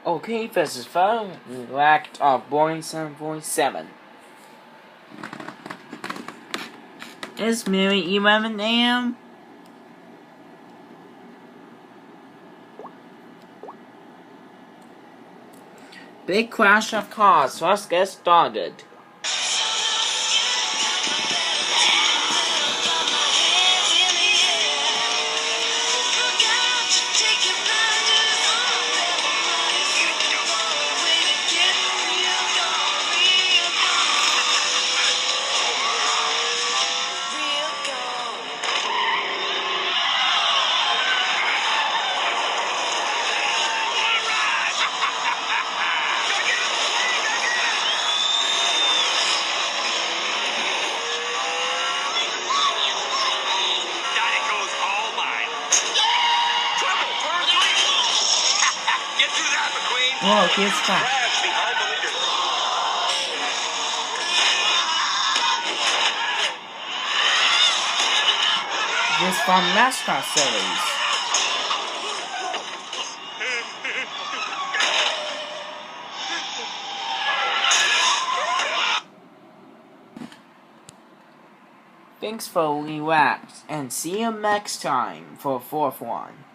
Okay, this is phone react of Boeing 747. It's nearly 11 a.m. Big crash of cars, so let's get started. Whoa, here's back. This from NASCAR series. Thanks for react and see you next time for a fourth one.